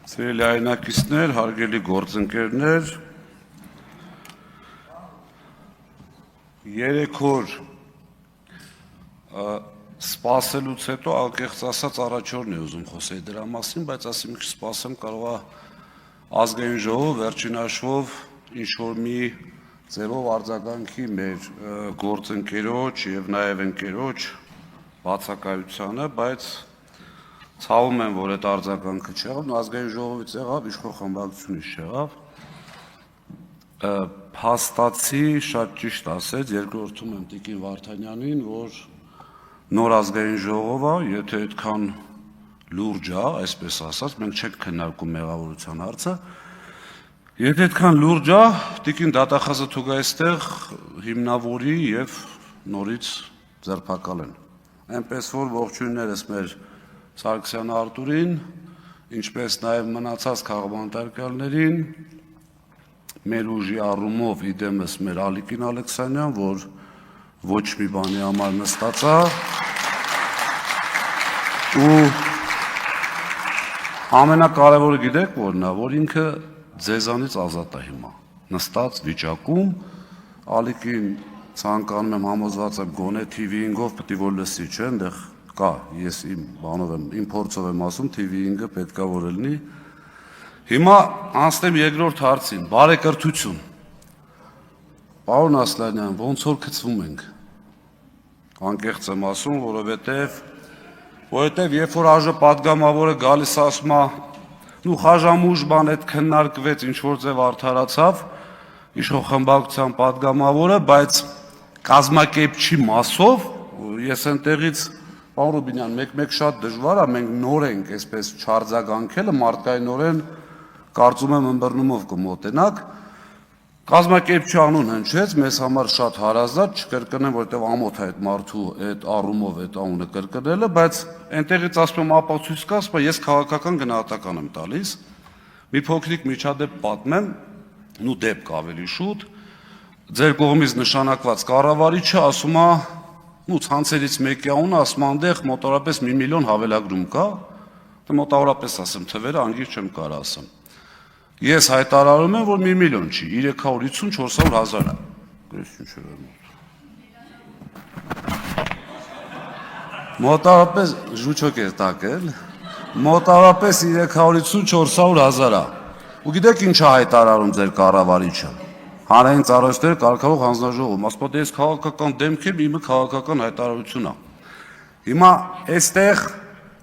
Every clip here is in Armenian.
Սիրելի հայրենակիցներ, հարգելի գործընկերներ, 3 օր սպասելուց հետո անկեղծ ասած առաջ օրն է ուզում խոսել դրա մասին, բայց ասի մի քիչ սպասեմ, կարող է ազգային ժողով վերջին հաշվով ինչ որ մի ձևով արձագանքի մեր գործընկերոջ եւ նաեւ ընկերոջ բացակայությանը, բայց ցավում եմ, որ այդ արձագանքը չեղավ, ազգային ժողովից եղավ, իշխող խմբակցությունից չեղավ։ Փաստացի շատ ճիշտ ասեց, երկրորդում եմ Տիկին Վարդանյանին, որ նոր ազգային ժողովը, եթե այդքան լուրջ է, այսպես ասած, մենք չենք քննարկում մեղավորության հարցը, եթե այդքան լուրջ է, Տիկին Դատախազը թող այստեղ հիմնավորի եւ նորից ձերբակալեն։ Այնպես որ ողջույններս մեր Սարգսյան Արտուրին, ինչպես նաև մնացած քաղաքապետարներին, մեր ուժի առումով իդեմս մեր Ալիկին Ալեքսանյան, որ ոչ մի բանի համար նստած է, ու ամենակարևորը գիտեք որն է, որ ինքը ձեզանից ազատ է հիմա, նստած վիճակում, Ալիկին ցանկանում եմ համոզված եմ գոնե TV5-ով պետք է որ լսի, չէ՞, այնտեղ կա, ես իմ բանով եմ, իմ փորձով եմ ասում, TV5-ը պետք է որ լինի։ Հիմա անցնեմ երկրորդ հարցին, բարեկրթություն։ Պարոն Ասլանյան, ոնց որ գցվում ենք։ Անկեղծ եմ ասում, որովհետև երբ որ ԱԺ պատգամավորը գալիս ասում է, ու խաժամուժ բան այդ քննարկվեց, ինչ որ ձև արդարացավ, իշխող խմբակցության պատգամավորը, բայց կազմակերպչի մասով ես այնտեղից Պարոն Ռուբինյան, մեկ շատ դժվար է, մենք նոր ենք այսպես չարձագանքելը, մարդկայնորեն կարծում եմ ըմբռնումով կմոտենաք, կազմակերպչի անուն հնչեց, մեզ համար շատ հարազատ, չկրկնեմ, որովհետև ամոթ է այդ մարդու այդ առումով այդ անունը կրկնելը, բայց այնտեղից ասում եմ ապացույց կա, ասում ես քաղաքական գնահատական եմ տալիս, մի փոքրիկ միջադեպ պատմեմ, ու դեպք ավելի շուտ, ձեր կողմից նշանակված կառավարիչը ասում է ցանցերից մեկի անունը ասում այնտեղ մոտավորապես 1 միլիոն հավելագրում կա, մոտավորապես ասեմ թվերը, անգիր չեմ կարող ասեմ։ Ես հայտարարում եմ, որ 1 միլիոն չի, 350-400 հազար է։ Մոտավորապես ժուչոկ է տակել, մոտավորապես 350-400 հազար է։ Ու գիտեք ինչ է հայտարարում ձեր կառավարիչը։ Հանրային ծառայությունների կարգավորող հանձնաժողովում, ասում է, ես քաղաքական դեմք եմ, իմը քաղաքական հայտարարություն է։ Հիմա այստեղ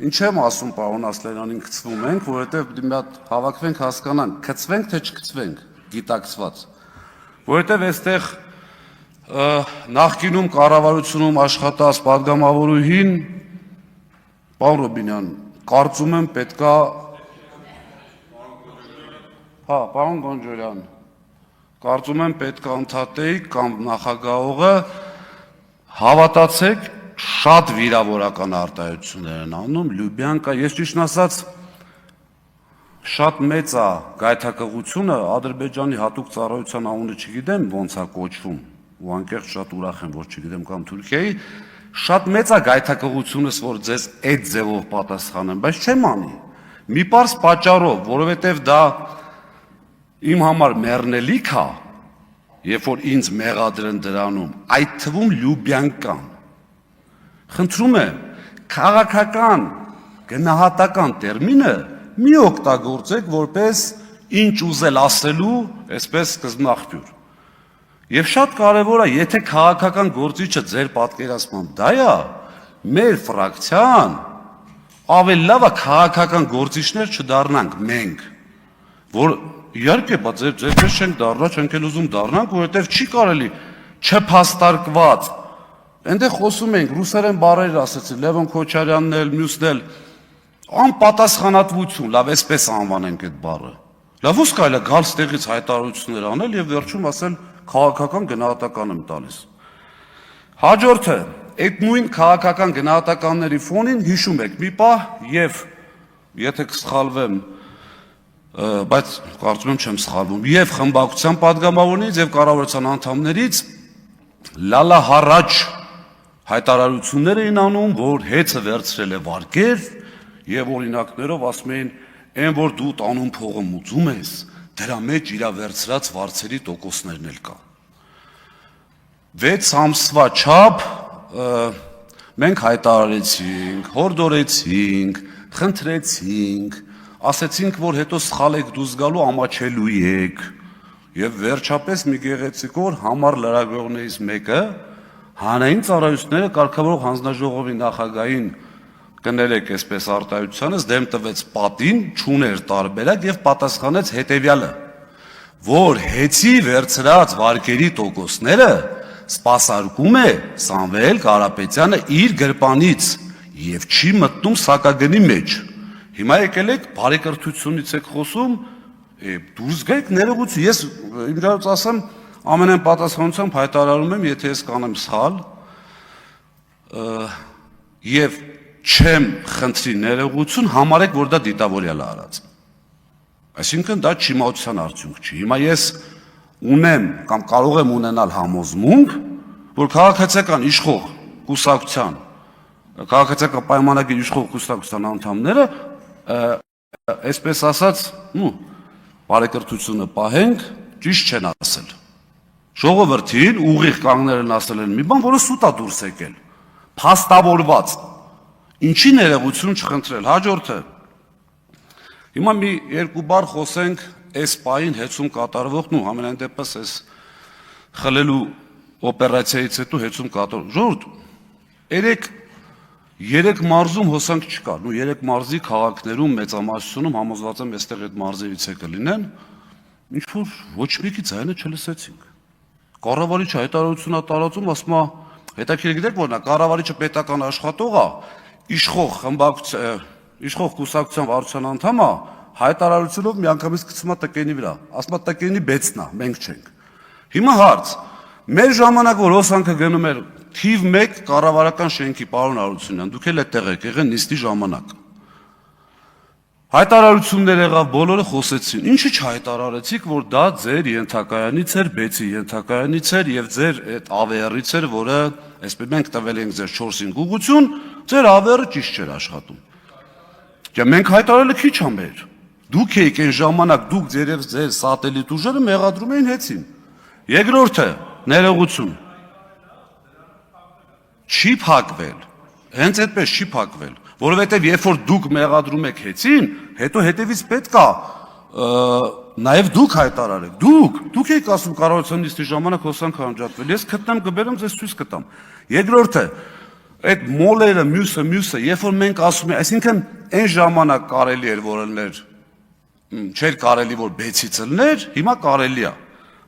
ինչ եմ ասում, պարոն Ասլանյանին գցվում ենք, որովհետև մի հատ հավաքվենք հասկանանք, գցվենք թե չգցվենք, գիտակցված։ Որովհետև այստեղ նախկինում կառավարությունում աշխատած պատգամավորուհին, պարոն Ռուբինյան, կարծում եմ պետքա, հա, պարոն Գոնջորյան, կարծում եմ պետք է ընդհատեիք կամ նախագահողը հավատացեք շատ վիրավորական արտահայտություններ են անում, Լյուբյանկա, ես ճիշտն ասած շատ մեծ է գայթակղությունը, Ադրբեջանի հատուկ ծառայության անունը չգիտեմ ոնց է կոչվում, ու անկեղծ շատ ուրախ եմ, որ չգիտեմ կամ Թուրքիայի, շատ մեծ է գայթակղությունս, որ ձեզ այդ ձևով պատասխանեմ, բայց չեմ անի, մի պարզ պատճառով, որովհետև դա իմ համար մեռնելիք է, երբ որ ինձ մեղադրեն դրանում, այդ թվում Լյուբյանկան։ Խնդրում եմ, քաղաքական գնահատական տերմինը մի օգտագործեք որպես ինչ ուզել ասելու, այսպես սկզբնաղբյուր։ Եվ շատ կարևոր է, եթե քաղաքական գործիչը ձեր պատկերացմամբ դա է, մեր ֆրակցիան ավելի լավ է քաղաքական գործիչներ չդառնանք մենք, որ իհարկե, բայց ձեր պես չենք դառնա, չենք էլ ուզում դառնանք, որովհետև չի կարելի չփաստարկված։ Այնտեղ խոսում ենք, ռուսերեն բառեր ասեցին, Լևոն Քոչարյանն էլ, մյուսն էլ, անպատասխանատվություն, լավ, այսպես անվանենք այդ բառը։ Լավ ո՞ւս կարելի է գալ ստեղից հայտարարություններ անել եւ վերջում ասել քաղաքական գնահատական եմ տալիս։ Հաջորդը, այդ նույն քաղաքական գնահատականների ֆոնին հիշում եք մի պահ եւ եթե կսխալվեմ բայց կարծում եմ չեմ սխալվում, եւ խմբակցության պատգամավորներից եւ կառավարության անդամներից լալա հառաջ հայտարարություններ էին անում, որ հեծը վերցրել է վարկեր եւ օրինակներով ասում էին Այն որ դու տանում փողը մուծում ես, դրա մեջ իրա վերցրած վարձերի տոկոսներն էլ կա։ 6 ամսվա չափ մենք հայտարարեցինք, հորդորեցինք, խնդրեցինք, ասեցինք, որ հետո սխալ եք դուրս գալու ամաչելու եք, եւ վերջապես մի գեղեցիկ օր համար լրագրողներից մեկը հանրային ծառայությունները կարգավորող հանձնաժողովի նախագահին կներեք այսպես արտահայտությանս դեմ տվեց պատին, չուներ տարբերակ եւ պատասխանեց հետեւյալը, որ հեծի վերցրած վարկերի տոկոսները սպասարկում է Սամվել Կարապետյանը իր գրպանից եւ չի մտնում սակագնի մեջ։ Հիմա եկել եք բարեկրթությունից եք խոսում, դուրս գայք ներողություն, ես իմ գարուց ասեմ ամենայն պատասխանությամբ հայտարարում եմ, եթե ես կանեմ սխալ եւ չեմ խնդրի ներողություն, համարեք, որ դա դիտավորյալ է արած։ Այսինքն դա չիմացության արդյունք չի։ Հիմա ես ունեմ կամ կարող եմ ունենալ համոզմունք, որ քաղաքացիական իշխող կուսակցության, քաղաքացիական պայմանագիր իշխող կուսակցության անդամները, այսպես ասած, բարեկրթությունը պահենք, ճիշտ չեն ասել։ Ժողովրդին ուղիղ կանգներն ասել են մի բան, որը սուտ է դուրս եկել, փաստավորված։ Ինչի ներողություն չխնդրել, հաջորդը։ Հիմա մի երկու բառ խոսենք այս պահին հեծում կատարվող, համենայն դեպս այս խլելու օպերացիայից հետո հեծում կատարվող։ Ժողովուրդ, երեք մարզում հոսանք չկա, 3 մարզի քաղաքներում մեծամասնությունում համոզված եմ այստեղ այդ մարզերից է կլինեն, ինչ որ ոչ մեկի ձայնը չլսեցինք։ Կառավարիչը հայտարարություն է տարածում, ասում է, հետաքրքիր գիտեք որն է, կառավարիչը պետական աշխատող է, իշխող կուսակցության վարչության անդամ է, հայտարարությունով միանգամից գցում է տկենի վրա, ասում է տկենի բեցն է, մենք չենք։ Հիմա հարց, մեր ժամանակ որ հոսանքը գնում էր թիվ 1 կառավարական շենքի, պարոն Հարությունյան, դուք էլ այդտեղ եք եղել նիստի ժամանակ։ Հայտարարություններ եղավ, բոլորը խոսեցին։ Ինչի՞ չհայտարարեցիք, որ դա ձեր ենթակայանից էր, բեցի ենթակայանից էր եւ ձեր այդ ավերից էր, որը այսպես մենք տվել ենք ձեր 4-5 ուղղություն, ձեր ավերը ճիշտ չէր աշխատում։ Դե մենք հայտարարելը քիչ ա մեր։ Դուք եք այն ժամանակ, դուք ձեր սատելիտ ուժերը մեղադրում էին հեծին։ Երկրորդը, ներողություն։ Չի փակվել, հենց այդպես չի փակվել, որովհետև երբ որ դուք մեղադրում եք հեծին, հետո հետևից պետք է նաև դուք հայտարարեք, դուք եք ասում կառավարության նիստի ժամանակ հոսանք անջատվել, ես գտնեմ կբերեմ ձեզ ցույց կտամ։ Երկրորդը, այդ մոլերը, մյուսը, երբ որ մենք ասում ենք, այսինքն այն ժամանակ կարելի էր որ ելներ, չէր կարելի որ բեցից ելներ, հիմա կարելի է։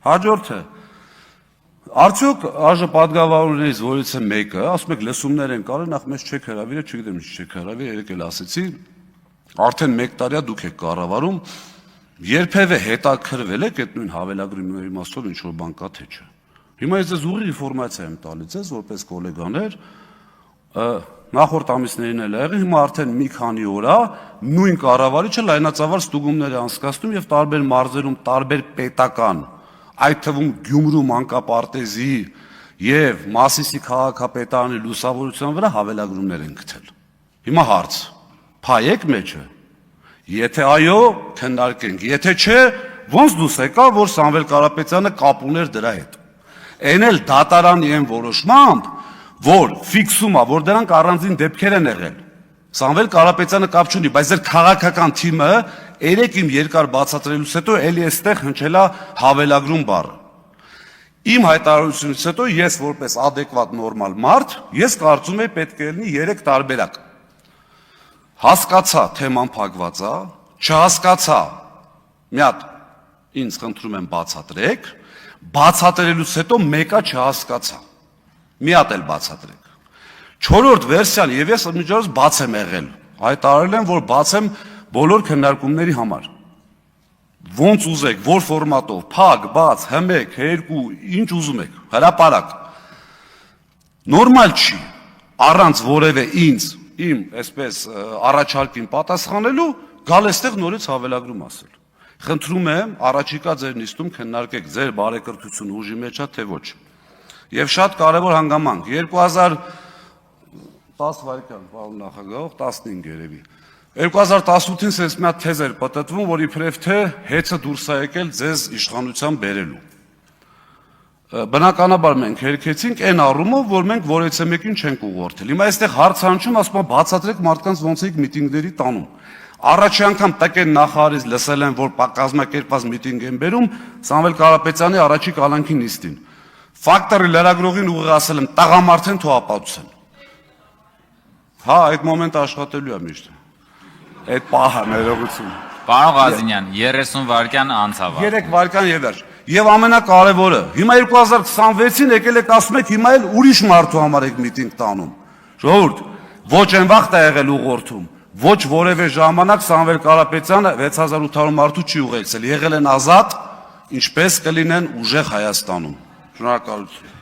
Հաջորդը Արդյոք ԱԺ պատգամավորներից որից է մեկը, ասում եք լսումներ են կարել, նախ մեզ չեք հրավիրել, չգիտեմ ինչ չեք հրավիրել, երեք էլ ասեցի, արդեն 1 տարի է դուք եք կառավարում, երբևէ հետաքրվել եք այդ նույն հավելագրի իմաստով ինչ որ բան կա թե չէ։ Հիմա ես ձեզ ուղիղ ինֆորմացիա եմ տալիս, որպես գոլեգաներ, նախորդ ամիսներին էլ եղել, հիմա արդեն մի քանի օր է նույն կառավարիչը լայնածավալ ստուգումներ է անցկացնում եւ տարբեր մարզերում տարբեր պետական այդ թվում Գյումրու մանկապարտեզի եւ Մասիսի քաղաքապետարանի լուսավորության վրա հավելագրումներ են գտել։ Հիմա հարց. փայեք մեջը։ Եթե այո, քննարկենք, եթե չէ, ոնց դուս եկա, որ Սամվել Կարապետյանը կապ ուներ դրա հետ։ Այն էլ դատարանի այն որոշմամբ, որ ֆիքսում է, որ դրանք առանձին դեպքեր են եղել։ Սամվել Կարապետյանը կապ չունի, բայց ձեր քաղաքական թիմը երեք իմ երկար բացատրելուց հետո էլի էստեղ հնչելա հավելագրում բառը։ Իմ հայտարարությունից հետո ես որպես adekvat նորմալ մարդ, ես կարծում եմ պետք է լինի 3 տարբերակ։ Հասկացա թեման փակված է, չհասկացա, մի հատ ինձ խնդրում եմ բացատրեք, բացատրելուց հետո մեկը չհասկացա։ Մի հատ էլ բացատրեք։ 4-րդ վերսիան եւ ես միջազգ բաց եմ եղել։ Հայտարարել եմ, որ բաց եմ բոլոր քննարկումների համար։ Ոնց ուզեք, որ ֆորմատով, փակ, բաց, հմեք, երկու, ինչ ուզում եք, հրապարակ։ Նորմալ չի, առանց որևէ ինձ, իմ այսպես առաջարկին պատասխանելու, գալ էստեղ նորից հավելագրում ասել։ Խնդրում եմ, առաջիկա ձեր նիստում քննարկեք ձեր բարեկրթությունը ուժի մեջ է, թե ոչ։ Եվ շատ կարևոր հանգամանք, 2010 վայրկյան, պարոն նախագահող, 15 երևի։ 2018-ին սենց մի հատ թեզ էր պտտվում, որ իբրև թե հեծը դուրս է եկել ձեզ իշխանության բերելու։ Բնականաբար մենք հերքեցինք այն առումով, որ մենք որևէ մեկին չենք ուղղորդել։ Հիմա այստեղ հարց հնչում, ասում են բացատրեք մարդկանց ոնց եք միտինգների տանում։ Առաջի անգամ տկեն նախարարից լսել են, որ կազմակերպված միտինգ են բերում Սամվել Կարապետյանի առաջի կալանքի նիստին։ Ֆակտորի լրագրողին ուղիղ ասել եմ տղամարդ են թող ապացուցեն։ Հա, այդ մոմենտը աշխատելու է միշտ։ Այդ պահը ներողություն։ Պարոն Ղազինյան, 30 վայրկյան անցավ։ 3 վայրկյան եւ վերջ։ Եվ ամենակարևորը, հիմա 2026-ին եկել եք ասում եք հիմա էլ ուրիշ մարդու համար եք միտինգ տանում։ Ժողովուրդ, ոչ այն վաղտ է եղել ուղղորդում, ոչ որևէ ժամանակ Սամվել Կարապետյանը 6800 մարդու չի ուղեկցել, եղել են ազատ, ինչպես կլինեն ուժեղ Հայաստանում։ Շնորհակալություն։